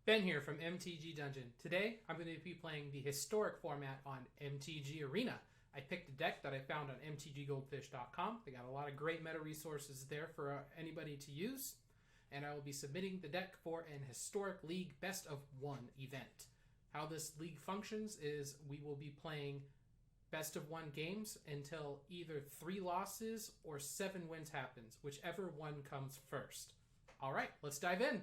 Ben here from MTG Dungeon. Today, I'm going to be playing the historic format on MTG Arena. I picked a deck that I found on mtggoldfish.com. They got a lot of great meta resources there for anybody to use. And I will be submitting the deck for an historic league best of one event. How this league functions is we will be playing best of one games until either 3 losses or 7 wins happens, whichever one comes first. All right, let's dive in.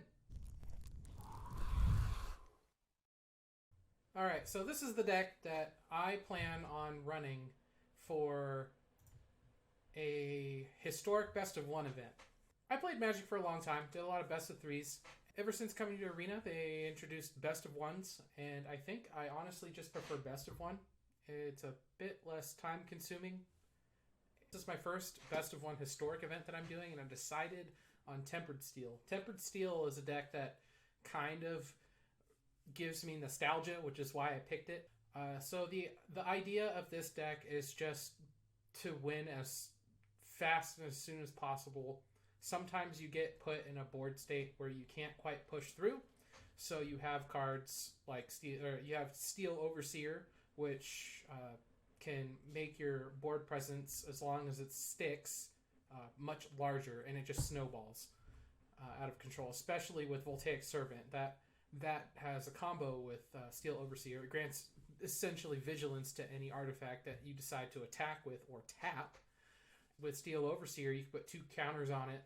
Alright, so this is the deck that I plan on running for a historic best of one event. I played Magic for a long time, did a lot of best of threes. Ever since coming to Arena, they introduced best of ones, and I think I honestly just prefer best of one. It's a bit less time consuming. This is my first best of one historic event that I'm doing, and I've decided on Tempered Steel. Tempered Steel is a deck that kind of gives me nostalgia, which is why I picked it. So the idea of this deck is just to win as fast and as soon as possible. Sometimes you get put in a board state where you can't quite push through, so you have cards like you have Steel Overseer, which can make your board presence, as long as it sticks, much larger, and it just snowballs out of control. Especially with Voltaic Servant, that has a combo with Steel Overseer. It grants essentially vigilance to any artifact that you decide to attack with or tap. With Steel Overseer, you can put 2 counters on it,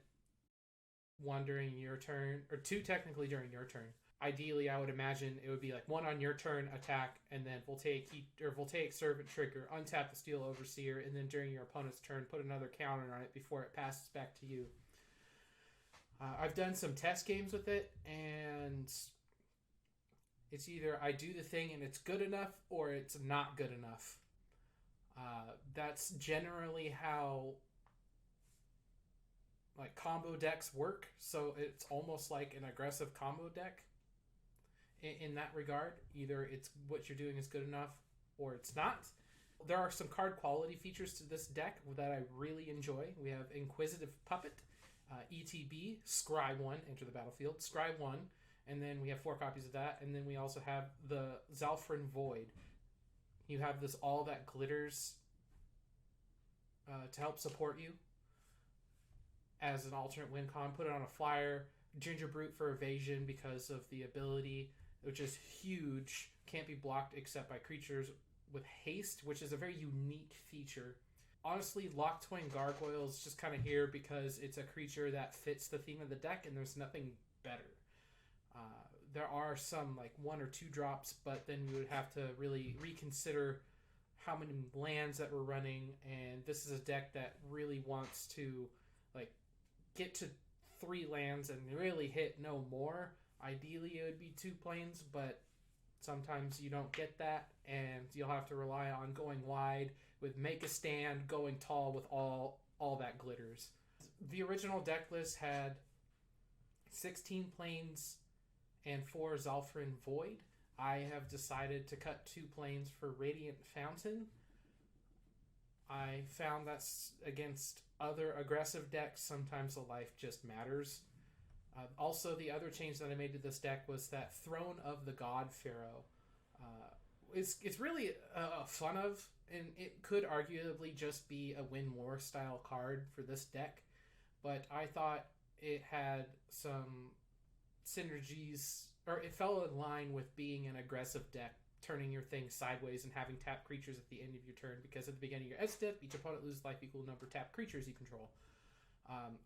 1 during your turn, or 2 technically during your turn. Ideally, I would imagine it would be like 1 on your turn, attack, and then Voltaic Servant trigger, untap the Steel Overseer, and then during your opponent's turn, put another counter on it before it passes back to you. I've done some test games with it, and it's either I do the thing and it's good enough or it's not good enough. That's generally how combo decks work. So it's almost like an aggressive combo deck in that regard. Either it's what you're doing is good enough or it's not. There are some card quality features to this deck that I really enjoy. We have Inquisitive Puppet, ETB, Scry 1, enter the battlefield, Scry 1, and then we have 4 copies of that, and then we also have the Zalfrin Void. You have this All That Glitters to help support you as an alternate win con. Put it on a flyer. Ginger Brute for evasion because of the ability, which is huge. Can't be blocked except by creatures with haste, which is a very unique feature. Honestly, Locked-Twin Gargoyle is just kind of here because it's a creature that fits the theme of the deck, and there's nothing better. There are some 1 or 2 drops, but then we would have to really reconsider how many lands that we're running, and this is a deck that really wants to get to 3 lands and really hit no more. Ideally, it would be 2 planes, but sometimes you don't get that, and you'll have to rely on going wide with Make a Stand, going tall with all that glitters. The original deck list had 16 planes and 4 Zalfrin Void. I have decided to cut 2 planes for Radiant Fountain. I found that's against other aggressive decks. Sometimes the life just matters. Also, the other change that I made to this deck was that Throne of the God Pharaoh. It's really fun of, and it could arguably just be a win more style card for this deck, but I thought it had some synergies, or it fell in line with being an aggressive deck, turning your thing sideways and having tap creatures at the end of your turn, because at the beginning of your end step, each opponent loses life equal to number of tap creatures you control.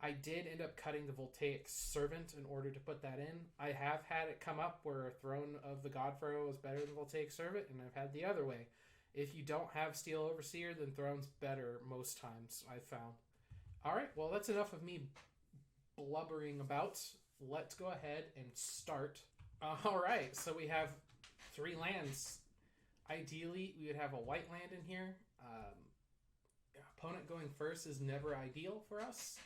I did end up cutting the Voltaic Servant in order to put that in. I have had it come up where Throne of the God Pharaoh is better than Voltaic Servant, and I've had the other way. If you don't have Steel Overseer, then Throne's better most times, I've found. Alright, well, that's enough of me blubbering about. Let's go ahead and start. Alright, so we have 3 lands. Ideally, we would have a white land in here. Opponent going first is never ideal for us.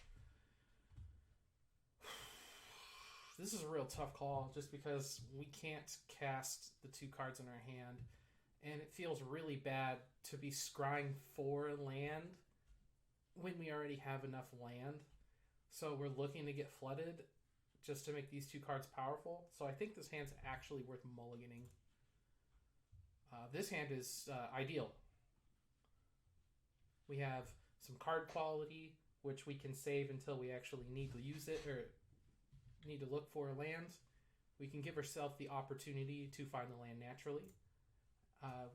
This is a real tough call just because we can't cast the 2 cards in our hand, and it feels really bad to be scrying for land when we already have enough land. So we're looking to get flooded. just to make these two cards powerful. So I think this hand's actually worth mulliganing. This hand is ideal. We have some card quality, which we can save until we actually need to use it or need to look for a land. We can give ourselves the opportunity to find the land naturally.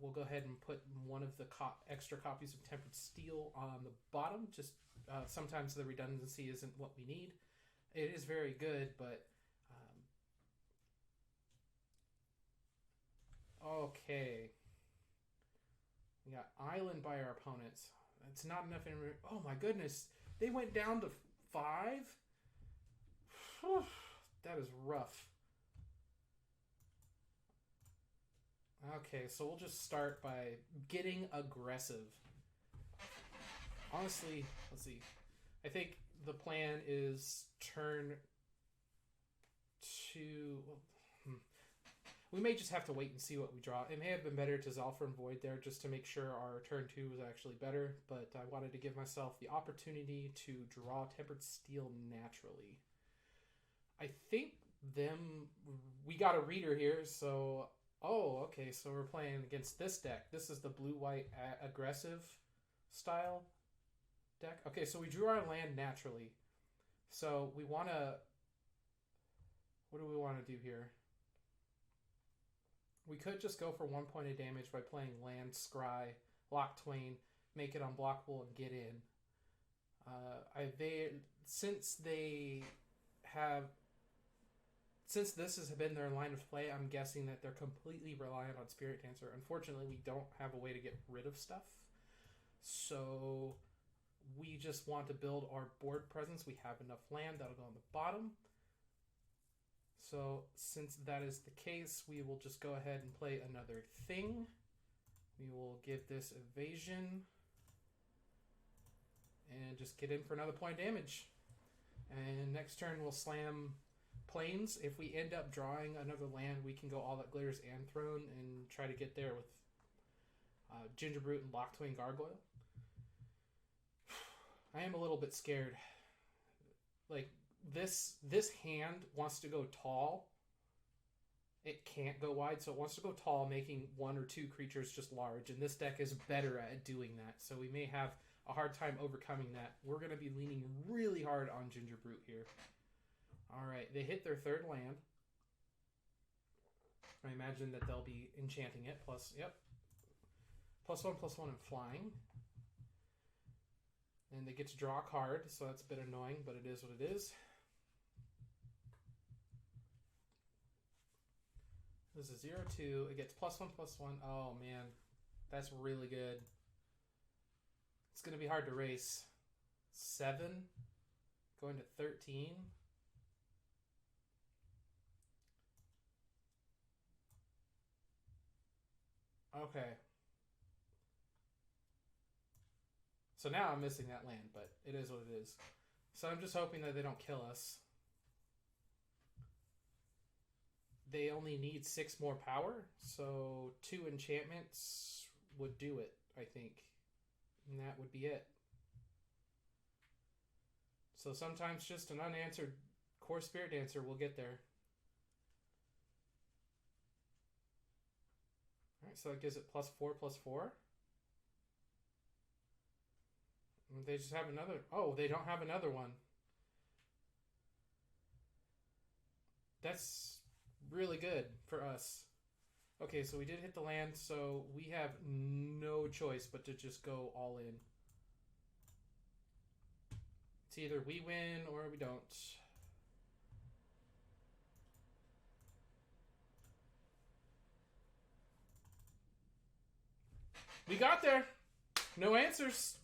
We'll go ahead and put one of the extra copies of Tempered Steel on the bottom. Just sometimes the redundancy isn't what we need. It is very good, but okay. We got Island by our opponents. That's not enough. Oh my goodness. They went down to 5? That is rough. Okay, so we'll just start by getting aggressive. Honestly, let's see. I think the plan is turn 2... We may just have to wait and see what we draw. It may have been better to Zalfron Void there just to make sure our turn 2 was actually better, but I wanted to give myself the opportunity to draw Tempered Steel naturally. I think we got a reader here, so... Oh, okay, so we're playing against this deck. This is the blue-white aggressive style deck. Okay, so we drew our land naturally. So we want to... What do we want to do here? We could just go for 1 point of damage by playing land, scry, lock Twain, make it unblockable, and get in. Since this has been their line of play, I'm guessing that they're completely reliant on Spirit Dancer. Unfortunately, we don't have a way to get rid of stuff. So we just want to build our board presence. We have enough land. That'll go on the bottom. So since that is the case, we will just go ahead and play another thing. We will give this evasion. And just get in for another point of damage. And next turn we'll slam Plains. If we end up drawing another land, we can go All That Glitters and Throne and try to get there with Gingerbrute and Locked-Wing Gargoyle. I am a little bit scared. Like, this hand wants to go tall. It can't go wide, so it wants to go tall, making 1 or 2 creatures just large, and this deck is better at doing that, so we may have a hard time overcoming that. We're going to be leaning really hard on Gingerbrute here. Alright, they hit their 3rd land. I imagine that they'll be enchanting it, plus, yep. +1/+1 and flying. And they get to draw a card, so that's a bit annoying, but it is what it is. This is 0/2. It gets +1/+1. Oh, man. That's really good. It's going to be hard to race. 7. Going to 13. Okay. So now I'm missing that land, but it is what it is. So I'm just hoping that they don't kill us. They only need 6 more power, so 2 enchantments would do it, I think. And that would be it. So sometimes just an unanswered Core Spirit Dancer will get there. Alright, so that gives it +4/+4. They just have another... Oh, they don't have another one. That's really good for us. Okay, so we did hit the land, so we have no choice but to just go all in. It's either we win or we don't. We got there. No answers.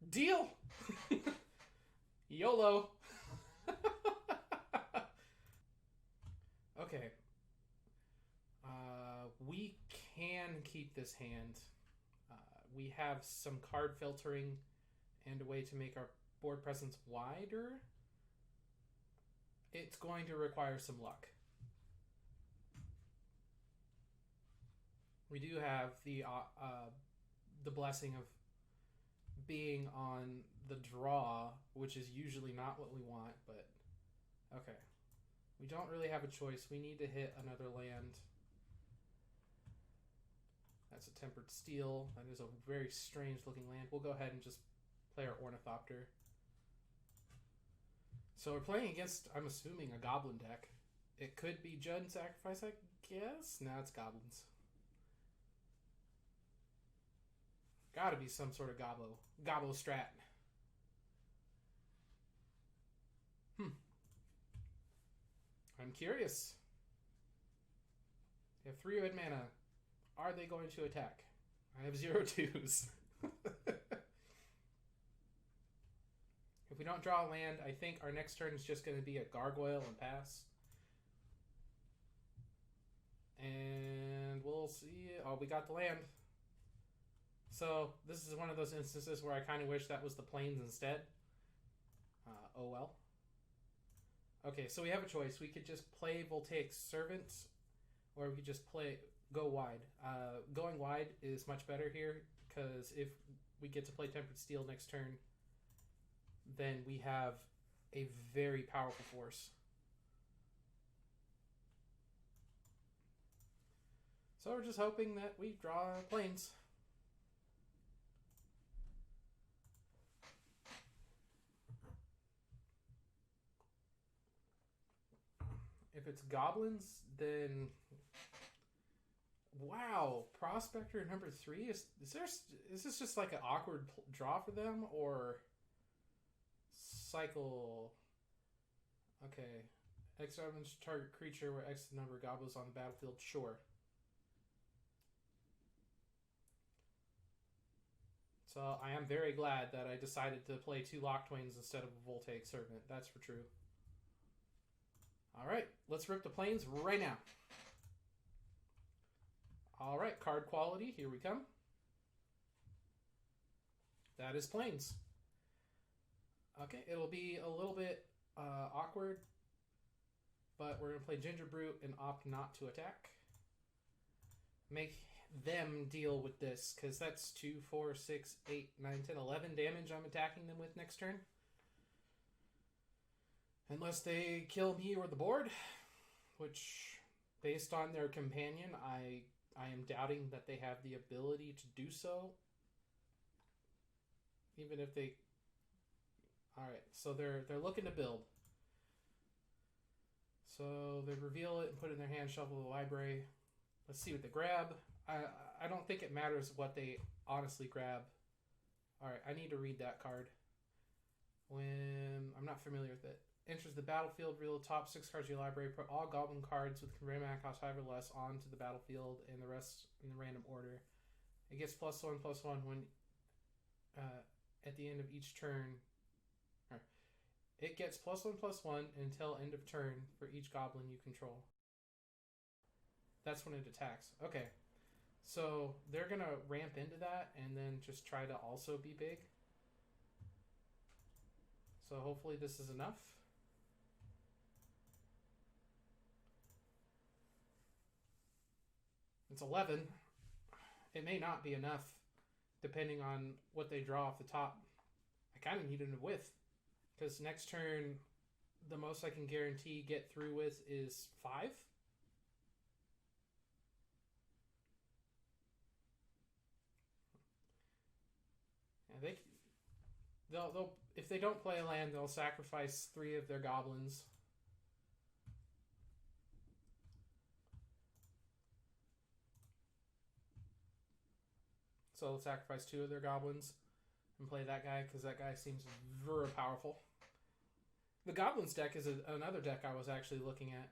Deal. YOLO. Okay. We can keep this hand. We have some card filtering and a way to make our board presence wider. It's going to require some luck. We do have the blessing of being on the draw, which is usually not what we want, but okay. We don't really have a choice. We need to hit another land. That's a Tempered Steel. That is a very strange looking land. We'll go ahead and just play our Ornithopter. So we're playing against, I'm assuming, a Goblin deck. It could be Jund Sacrifice, I guess. No, it's Goblins. Gotta be some sort of Gobbo strat. I'm curious. They have 3 red mana. Are they going to attack? I have 0/2s. If we don't draw a land, I think our next turn is just going to be a Gargoyle and pass. And we'll see. Oh, we got the land. So this is one of those instances where I kind of wish that was the Plains instead. Oh well. Okay, so we have a choice. We could just play Voltaic Servant, or we could just go wide. Going wide is much better here, because if we get to play Tempered Steel next turn, then we have a very powerful force. So we're just hoping that we draw Plains. If it's Goblins, then wow, Prospector number 3 is this just like an awkward draw for them, or cycle? Okay, X damage target creature where X the number of goblins on the battlefield. Sure. So I am very glad that I decided to play 2 Locktwains instead of a Voltaic Servant. That's for true. Alright, let's rip the Plains right now. Alright, card quality, here we come. That is Plains. Okay, it'll be a little bit awkward, but we're going to play Gingerbrute and opt not to attack. Make them deal with this, because that's 2, 4, 6, 8, 9, 10, 11 damage I'm attacking them with next turn. Unless they kill me or the board, which, based on their companion, I am doubting that they have the ability to do so. Even if they... Alright, so they're looking to build. So they reveal it and put it in their hand, shuffle the library. Let's see what they grab. I don't think it matters what they honestly grab. Alright, I need to read that card. When... I'm not familiar with it. Enters the battlefield, reveal the top 6 cards of your library, put all goblin cards with mana cost 5 or less onto the battlefield, and the rest in the random order. It gets +1/+1 when at the end of each turn. It gets +1/+1 until end of turn for each goblin you control. That's when it attacks. Okay. So they're going to ramp into that and then just try to also be big. So hopefully this is enough. It's 11. It may not be enough, depending on what they draw off the top. I kind of need a width, because next turn, the most I can guarantee get through with is 5. Yeah, they'll if they don't play a land, they'll sacrifice 3 of their goblins. So they'll sacrifice 2 of their goblins and play that guy, because that guy seems very powerful. The Goblins deck is another deck I was actually looking at.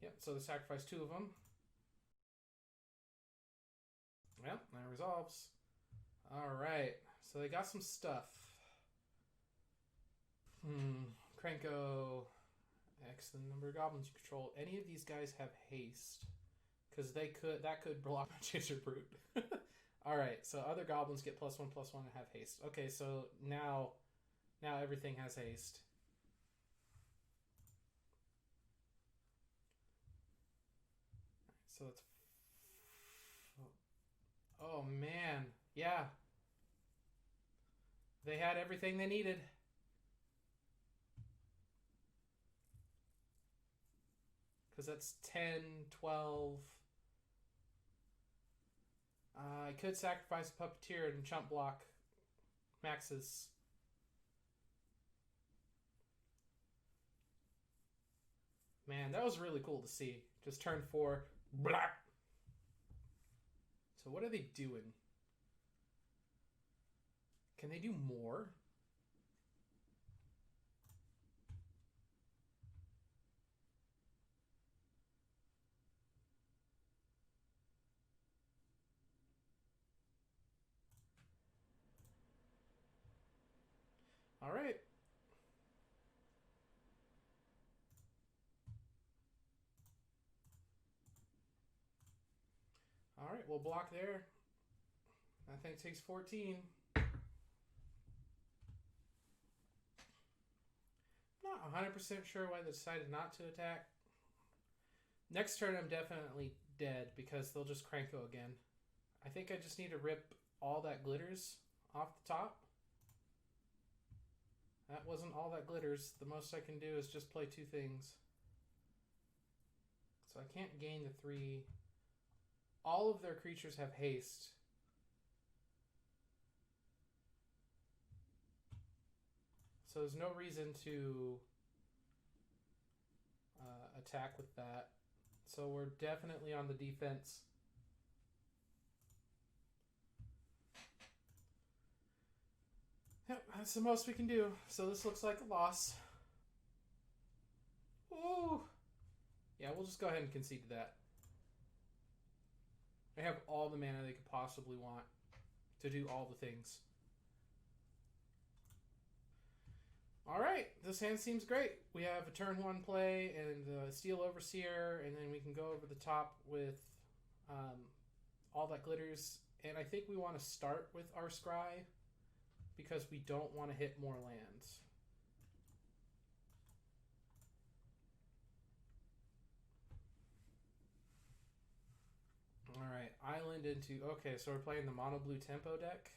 Yep, so they sacrifice 2 of them. Yep, that resolves. Alright, so they got some stuff. Krenko. X the number of goblins you control. Any of these guys have haste, because that could block my Gingerbrute. Alright, so other goblins get +1/+1 and have haste. Okay, so now everything has haste. So it's... Oh man, yeah. They had everything they needed. because that's 10, 12. I could sacrifice a Puppeteer and chump block Max's. Man, that was really cool to see. Just turn 4. Blah. So what are they doing? Can they do more? All right. All right, we'll block there. That thing takes 14. Not 100% sure why they decided not to attack. Next turn, I'm definitely dead because they'll just Cranko again. I think I just need to rip all that glitters off the top. That wasn't all that glitters. The most I can do is just play 2 things. So I can't gain the 3. All of their creatures have haste. So there's no reason to attack with that. So we're definitely on the defense. Yep, that's the most we can do. So this looks like a loss. Ooh. Yeah, we'll just go ahead and concede to that. They have all the mana they could possibly want to do all the things. All right, this hand seems great. We have a turn 1 play and Steel Overseer, and then we can go over the top with all that glitters. And I think we want to start with our Scry because we don't want to hit more lands. All right, island into... Okay, so we're playing the mono blue tempo deck.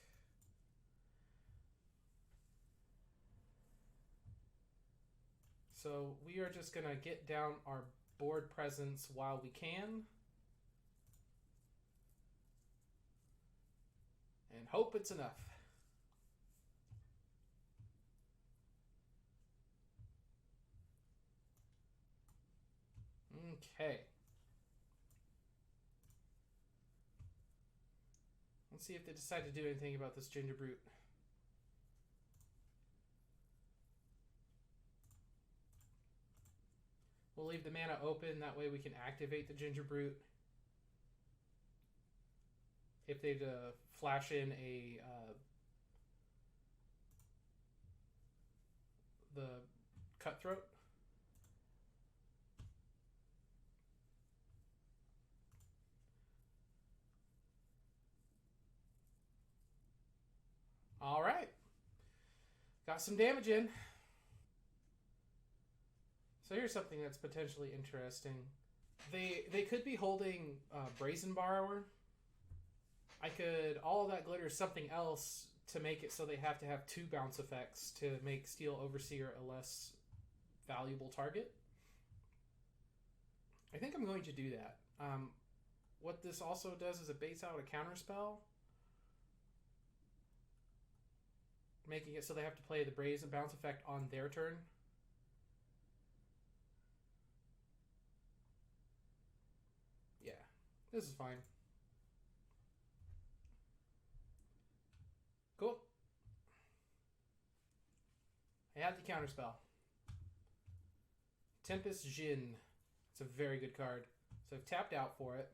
So we are just going to get down our board presence while we can. And hope it's enough. Okay. Let's see if they decide to do anything about this Gingerbrute. We'll leave the mana open, that way we can activate the Gingerbrute. If they'd flash in the Cutthroat. All right. Got some damage in. So here's something that's potentially interesting. They could be holding Brazen Borrower. I could all of that glitter something else to make it so they have to have 2 bounce effects to make Steel Overseer a less valuable target. I think I'm going to do that. What this also does is it baits out a counterspell, making it so they have to play the Brazen bounce effect on their turn. Yeah, this is fine. Cool. I had the counterspell. Tempest Jin. It's a very good card. So I've tapped out for it.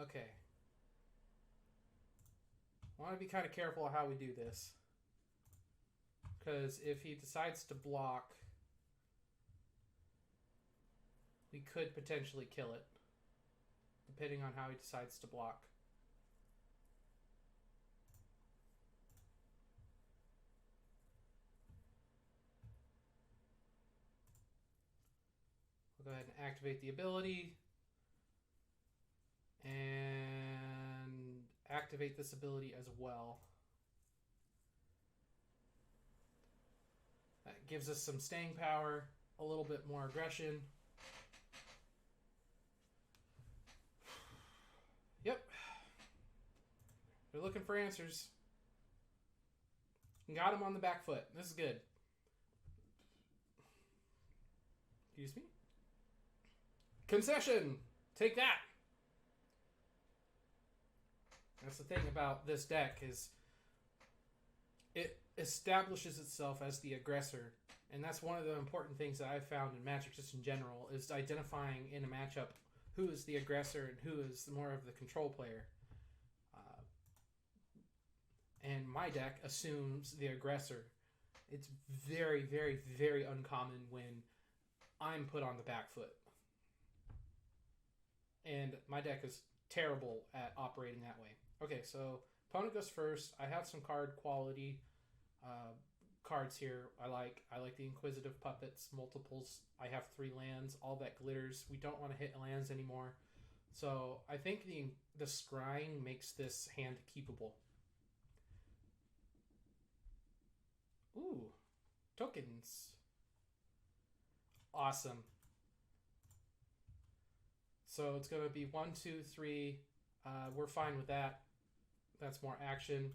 Okay. I want to be kind of careful how we do this. Because if he decides to block, we could potentially kill it. Depending on how he decides to block. We'll go ahead and activate the ability. And activate this ability as well. That gives us some staying power, a little bit more aggression. Yep. They're looking for answers. Got him on the back foot. This is good. Excuse me? Concession! Take that! That's the thing about this deck is it establishes itself as the aggressor. And that's one of the important things that I've found in Magic just in general is identifying in a matchup who is the aggressor and who is more of the control player. And my deck assumes the aggressor. It's very, very, very uncommon when I'm put on the back foot. And my deck is terrible at operating that way. Okay, so opponent goes first. I have some card quality cards here. I like the Inquisitive Puppets, multiples. I have 3 lands, all that glitters. We don't want to hit lands anymore. So I think the scrying makes this hand keepable. Ooh, tokens. Awesome. So it's going to be 1, 2, 3. We're fine with that. That's more action.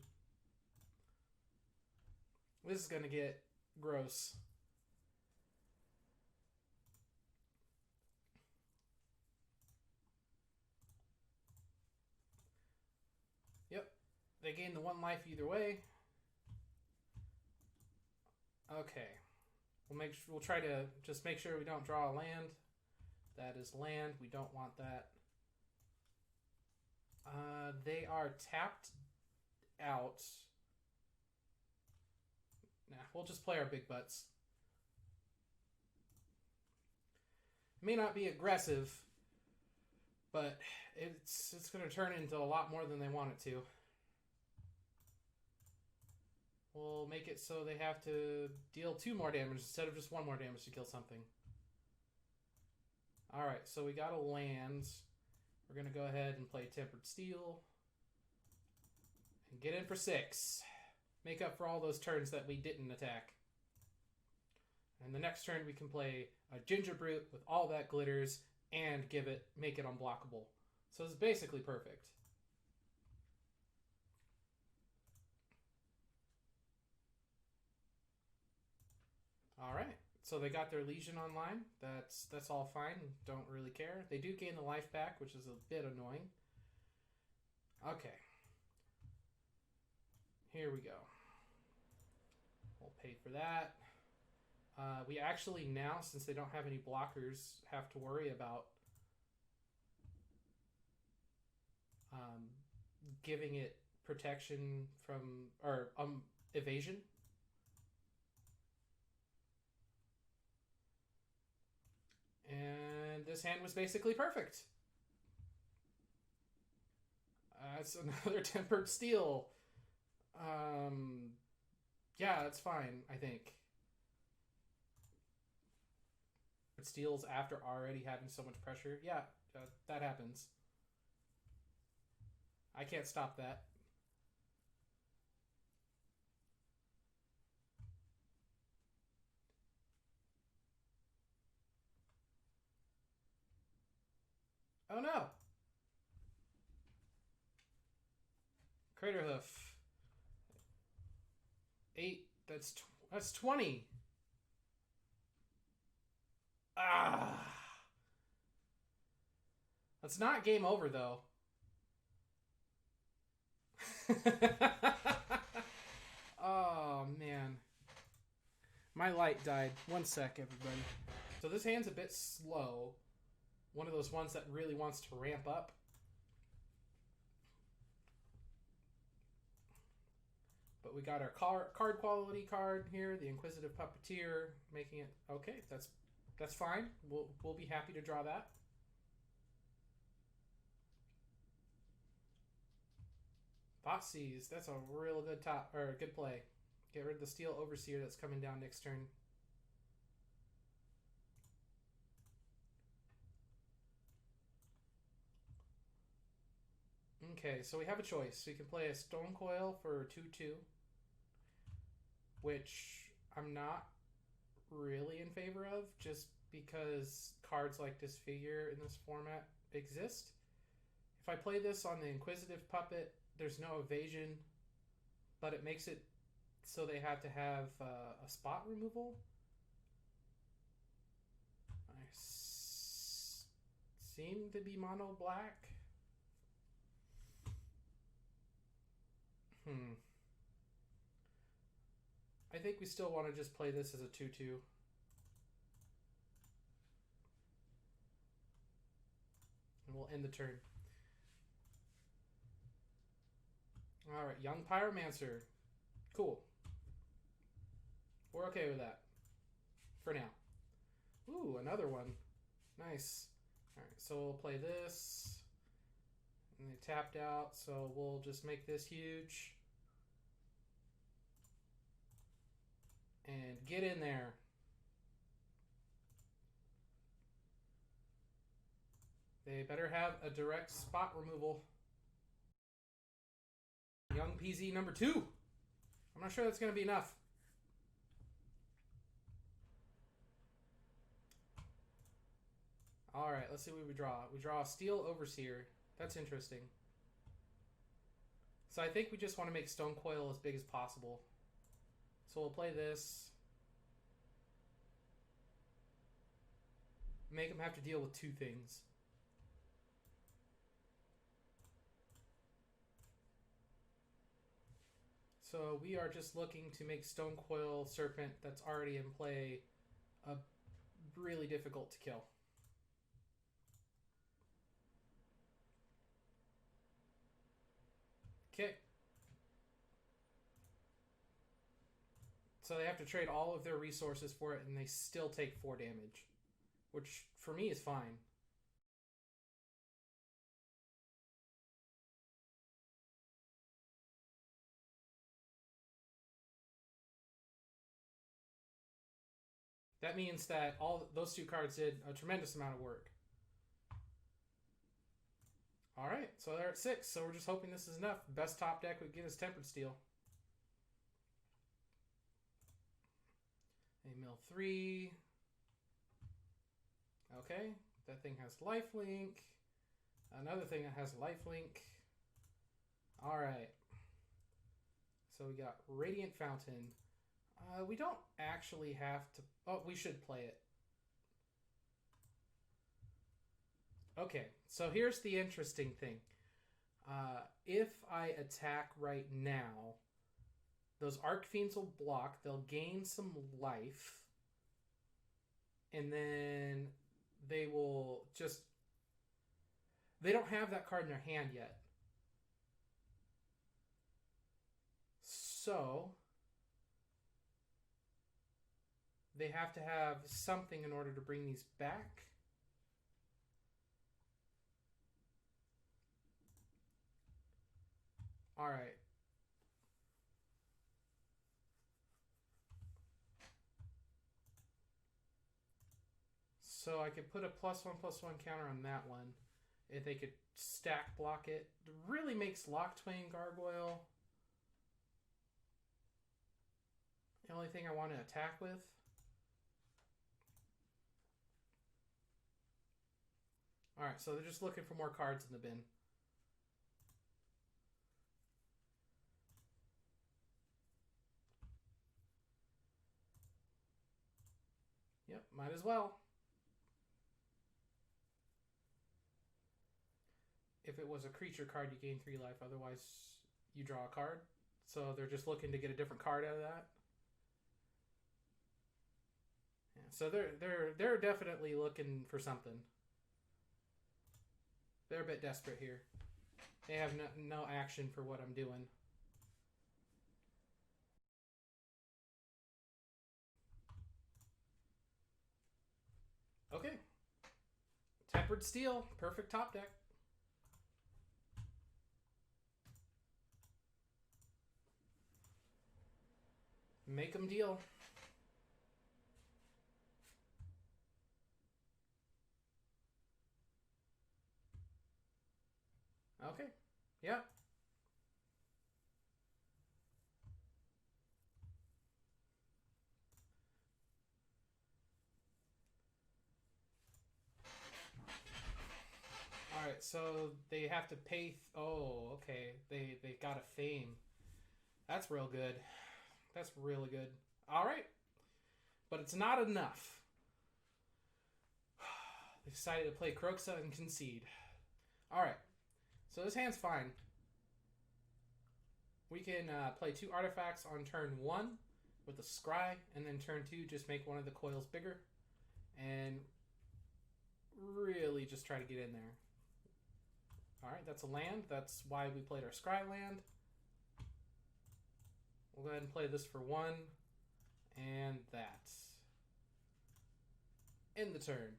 This is going to get gross. Yep. They gain the 1 life either way. Okay. We'll try to just make sure we don't draw a land. That is land. We don't want that. They are tapped out. Nah, we'll just play our big butts. May not be aggressive, but it's going to turn into a lot more than they want it to. We'll make it so they have to deal 2 more damage instead of just 1 more damage to kill something. Alright, so we got a land. We're going to go ahead and play Tempered Steel. And get in for 6. Make up for all those turns that we didn't attack. And the next turn we can play a Ginger Brute with all that glitters and make it unblockable. So it's basically perfect. Alright, so they got their Legion online. That's all fine. Don't really care. They do gain the life back, which is a bit annoying. Okay. Here we go. We'll pay for that. We actually now, since they don't have any blockers, have to worry about giving it protection from, or evasion. And this hand was basically perfect. It's another Tempered Steel. Yeah, that's fine, I think. It steals after already having so much pressure. Yeah, that happens. I can't stop that. Oh no! Craterhoof. 8. That's 20. Ah. That's not game over though. Oh man. My light died. 1 sec, everybody. So this hand's a bit slow. One of those ones that really wants to ramp up. But we got our card quality card here, the Inquisitive Puppeteer, making it okay. That's fine. We'll be happy to draw that. Thoughtseize, that's a real good good play. Get rid of the Steel Overseer that's coming down next turn. Okay, so we have a choice. We can play a Stonecoil for 2/2, which I'm not really in favor of, just because cards like Disfigure in this format exist. If I play this on the Inquisitive Puppet, there's no evasion, but it makes it so they have to have a spot removal. I seem to be mono black. I think we still want to just play this as a 2/2. And we'll end the turn. Alright, Young Pyromancer. Cool. We're okay with that. For now. Ooh, another one. Nice. Alright, so we'll play this. And they tapped out, so we'll just make this huge. And get in there. They better have a direct spot removal. Young PZ number 2. I'm not sure that's going to be enough. Alright, let's see what we draw. We draw a Steel Overseer. That's interesting. So I think we just want to make Stone Coil as big as possible. So we'll play this. Make him have to deal with 2 things. So we are just looking to make Stone Coil Serpent that's already in play really difficult to kill. Okay. So they have to trade all of their resources for it, and they still take 4 damage, which for me is fine. That means that all those 2 cards did a tremendous amount of work. Alright, so they're at 6, so we're just hoping this is enough. Best top deck would get us Tempered Steel. A mill 3. Okay, that thing has lifelink. Another thing that has lifelink. Alright. So we got Radiant Fountain. We don't actually have to... Oh, we should play it. Okay, so here's the interesting thing. If I attack right now, those Arc Fiends will block. They'll gain some life. And then they will just... They don't have that card in their hand yet. So... They have to have something in order to bring these back. Alright. So I could put a +1/+1 counter on that one. If they could stack block it. It really makes Locktwain Gargoyle the only thing I want to attack with. Alright, so they're just looking for more cards in the bin. Yep, might as well. If it was a creature card, you gain 3 life. Otherwise, you draw a card. So they're just looking to get a different card out of that. Yeah, so they're definitely looking for something. They're a bit desperate here. They have no action for what I'm doing. Okay. Tempered Steel. Perfect top deck. Make them deal. Okay. Yeah. Alright, so they have to pay... oh, okay. They got a fame. That's real good. That's really good. Alright. But it's not enough. They decided to play Kroxa and concede. Alright. So this hand's fine. We can play 2 artifacts on turn 1 with the Scry, and then turn 2 just make one of the coils bigger. And really just try to get in there. Alright, that's a land. That's why we played our Scry land. We'll go ahead and play this for 1. And that. End the turn.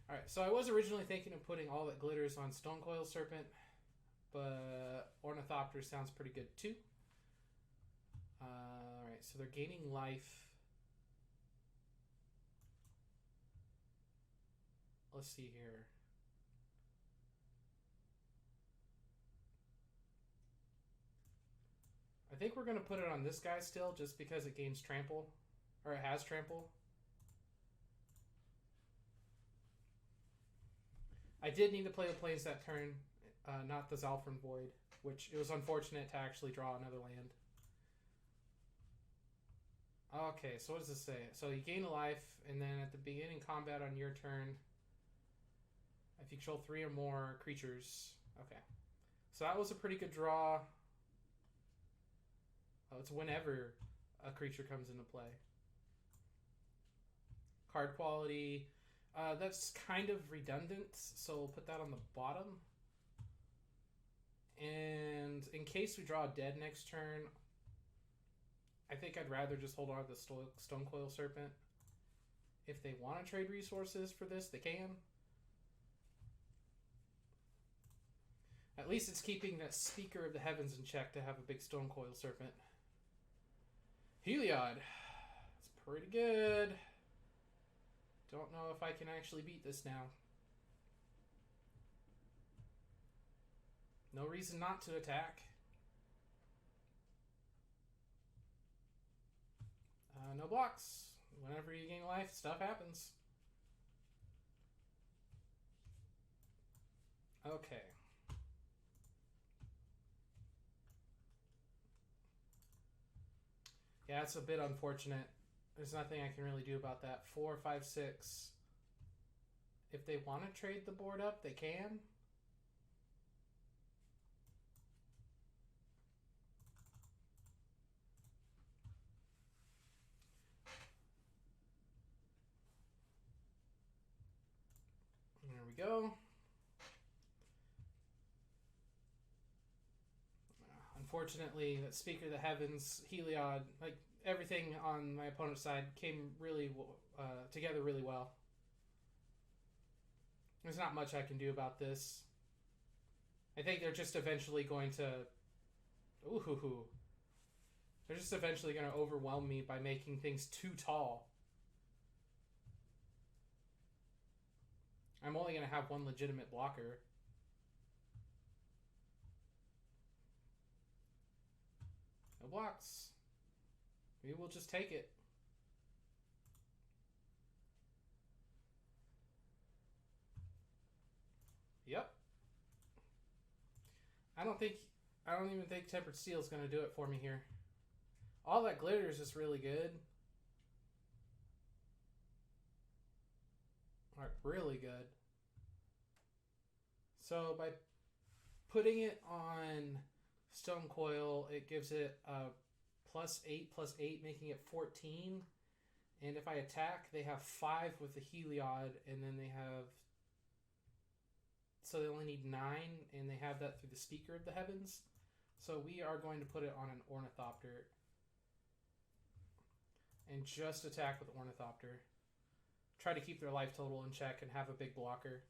Alright, so I was originally thinking of putting all that glitters on Stonecoil Serpent, but Ornithopter sounds pretty good too. Alright, so they're gaining life. Let's see here. I think we're going to put it on this guy still, just because it gains trample. Or it has trample. I did need to play the planes that turn, not the Zalfron Void, which it was unfortunate to actually draw another land. Okay, so what does this say? So you gain a life, and then at the beginning combat on your turn, if you control 3 or more creatures. Okay. So that was a pretty good draw. Oh, it's whenever a creature comes into play. Card quality. That's kind of redundant, so we'll put that on the bottom. And in case we draw dead next turn, I think I'd rather just hold on to the Stonecoil Serpent. If they want to trade resources for this, they can. At least it's keeping that Speaker of the Heavens in check to have a big Stonecoil Serpent. Heliod. It's pretty good. Don't know if I can actually beat this now. No reason not to attack. No blocks. Whenever you gain life, stuff happens. Okay. Yeah, it's a bit unfortunate. There's nothing I can really do about that. 4, 5, 6. If they want to trade the board up, they can. There we go. Unfortunately, that Speaker of the Heavens, Heliod, like everything on my opponent's side came really together really well. There's not much I can do about this. I think they're just eventually going to... Ooh. They're just eventually going to overwhelm me by making things too tall. I'm only going to have one legitimate blocker. No blocks. Maybe we'll just take it. Yep. I don't even think Tempered Steel is going to do it for me here. All that glitter is just really good. Like, really good. So by putting it on Stonecoil, it gives it +8/+8, making it 14. And if I attack, they have 5 with the Heliod, and then they have... So they only need 9, and they have that through the Speaker of the Heavens. So we are going to put it on an Ornithopter. And just attack with Ornithopter. Try to keep their life total in check and have a big blocker.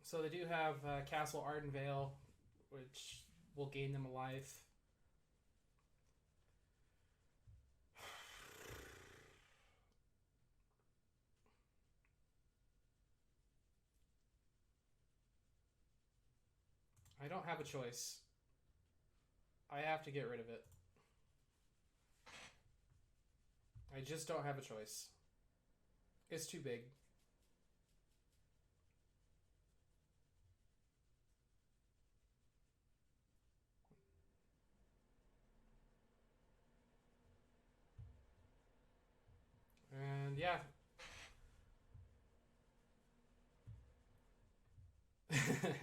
So they do have Castle Ardenvale, which will gain them a life. I don't have a choice. I have to get rid of it. I just don't have a choice. It's too big.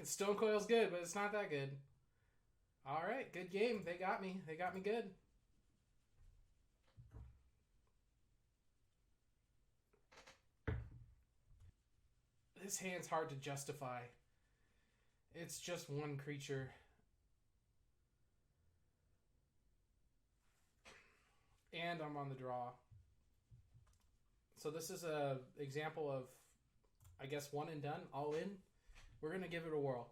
Stone Coil's good, but it's not that good. All right, good game. They got me. They got me good. This hand's hard to justify. It's just one creature. And I'm on the draw. So this is a example of, I guess, one and done, all in. We're going to give it a whirl.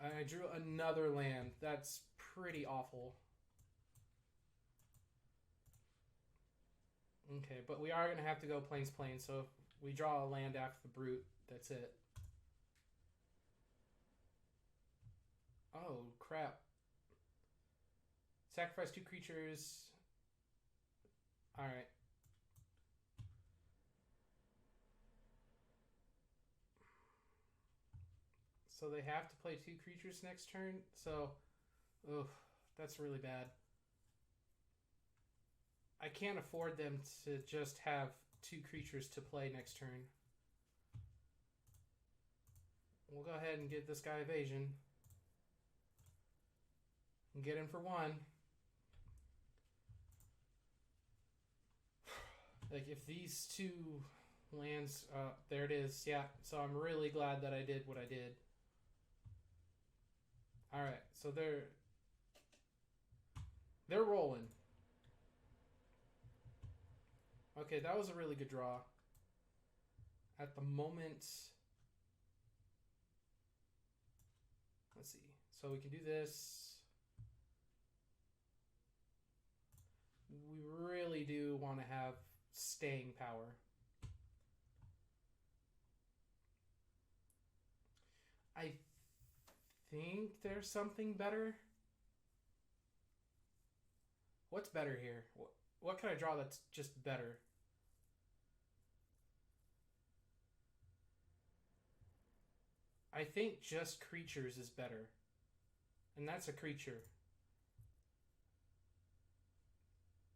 I drew another land. That's pretty awful. Okay, but we are going to have to go Plains, so if we draw a land after the Brute, that's it. Oh, crap. Sacrifice 2 creatures. Alright. So they have to play 2 creatures next turn. So, oof, that's really bad. I can't afford them to just have 2 creatures to play next turn. We'll go ahead and get this guy evasion. And get him for 1. Like, if these 2 lands... there it is. Yeah, so I'm really glad that I did what I did. Alright, so they're rolling. Okay, that was a really good draw. At the moment... Let's see. So we can do this. We really do want to have staying power. I think there's something better. What's better here? What can I draw that's just better? I think just creatures is better. And that's a creature.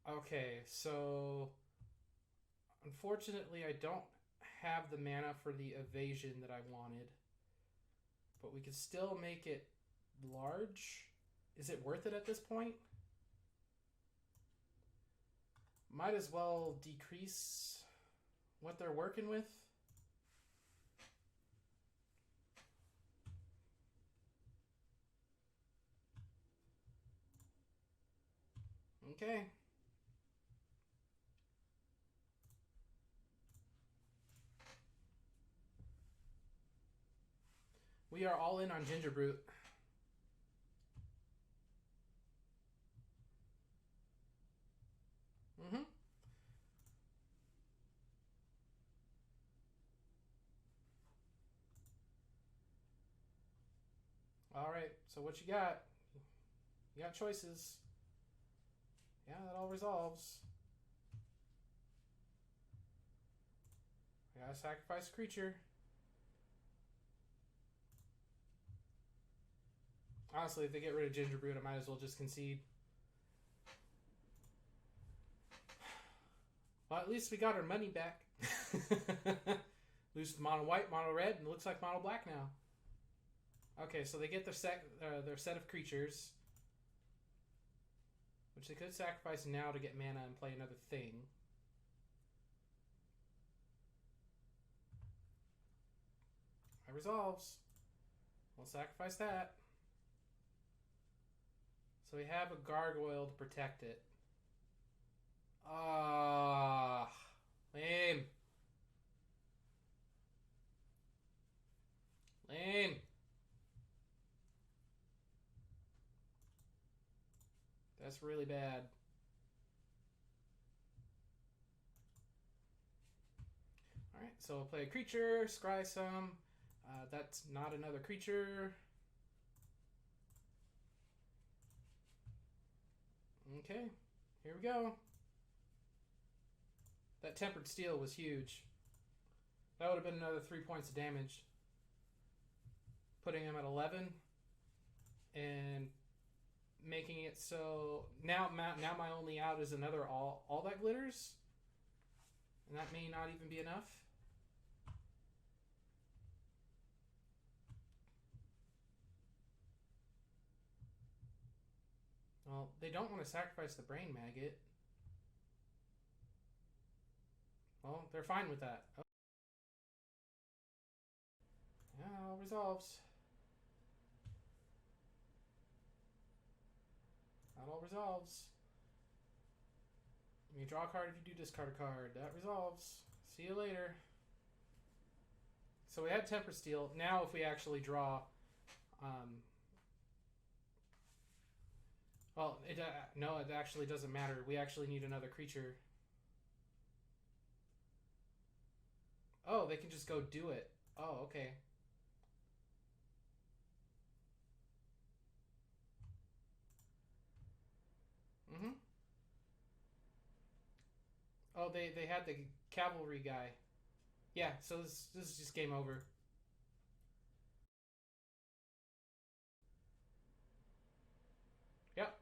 Okay, so... Unfortunately, I don't have the mana for the evasion that I wanted. But we could still make it large. Is it worth it at this point? Might as well decrease what they're working with. Okay. We are all in on Ginger Brute. Mm-hmm. All right, so what you got? You got choices. Yeah, that all resolves. I gotta sacrifice a creature. Honestly, if they get rid of Ginger Brute, I might as well just concede. Well, at least we got our money back. Lose mono white, mono red, and it looks like mono black now. Okay, so they get their set of creatures, which they could sacrifice now to get mana and play another thing. That resolves. We'll sacrifice that. So we have a gargoyle to protect it. Ah, lame. Lame. That's really bad. Alright, so we'll play a creature, scry some. That's not another creature. Okay, here we go. That Tempered Steel was huge. That would have been another 3 points of damage. Putting him at 11. And making it so... Now my only out is another all that glitters. And that may not even be enough. Well, they don't want to sacrifice the brain maggot. Well, they're fine with that. Oh. Yeah, it all resolves. That all resolves. You draw a card if you do discard a card. That resolves. See you later. So we had Tempered Steel. Now if we actually draw... well, no, it actually doesn't matter. We actually need another creature. Oh, they can just go do it. Oh, okay. Mm-hmm. Oh, they had the cavalry guy. Yeah, so this is just game over. Yep.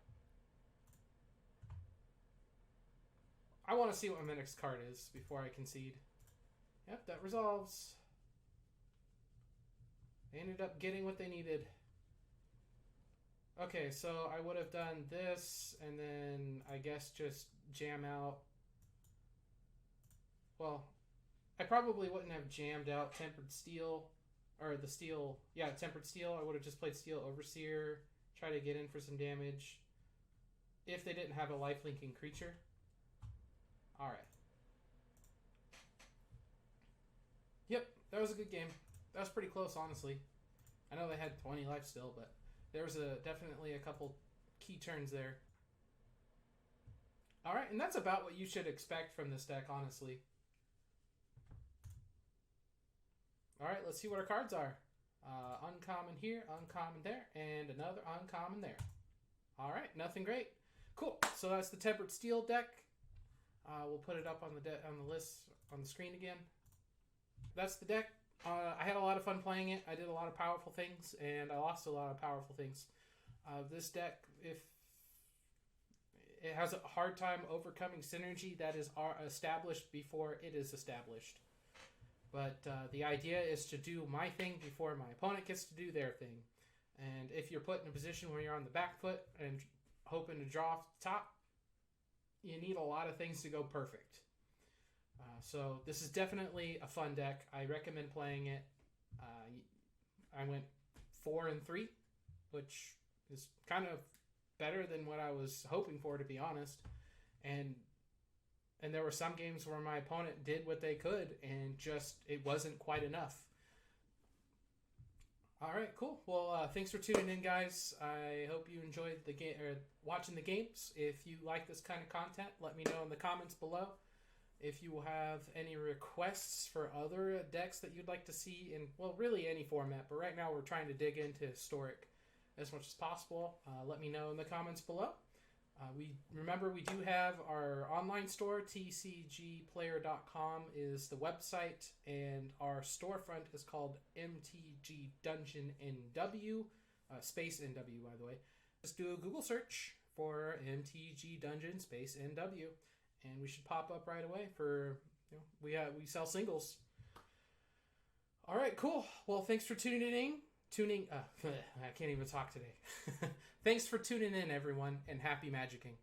I want to see what my next card is before I concede. Yep, that resolves. They ended up getting what they needed. Okay, so I would have done this, and then I guess just jam out. Well, I probably wouldn't have jammed out Tempered Steel, or the Steel, yeah, Tempered Steel. I would have just played Steel Overseer, try to get in for some damage, if they didn't have a life-linking creature. Alright. Yep, that was a good game. That was pretty close, honestly. I know they had 20 life still, but there was definitely a couple key turns there. Alright, and that's about what you should expect from this deck, honestly. Alright, let's see what our cards are. Uncommon here, uncommon there, and another uncommon there. Alright, nothing great. Cool, so that's the Tempered Steel deck. We'll put it up on the list on the screen again. That's the deck. I had a lot of fun playing it. I did a lot of powerful things, and I lost a lot of powerful things. This deck, if it has a hard time overcoming synergy that is established before it is established. But the idea is to do my thing before my opponent gets to do their thing. And if you're put in a position where you're on the back foot and hoping to draw off the top, you need a lot of things to go perfect. So this is definitely a fun deck. I recommend playing it. I went 4-3, which is kind of better than what I was hoping for, to be honest. And there were some games where my opponent did what they could, and just it wasn't quite enough. All right, cool. Well, thanks for tuning in, guys. I hope you enjoyed the game or watching the games. If you like this kind of content, let me know in the comments below. If you have any requests for other decks that you'd like to see in, well, really any format, but right now we're trying to dig into Historic as much as possible. Let me know in the comments below. We do have our online store, tcgplayer.com is the website, and our storefront is called MTG Dungeon NW, space NW, by the way. Just do a Google search for MTG Dungeon space NW, and we should pop up right away. For we sell singles. All right, cool. Well, thanks for tuning in. I can't even talk today. Thanks for tuning in, everyone, and happy magicking.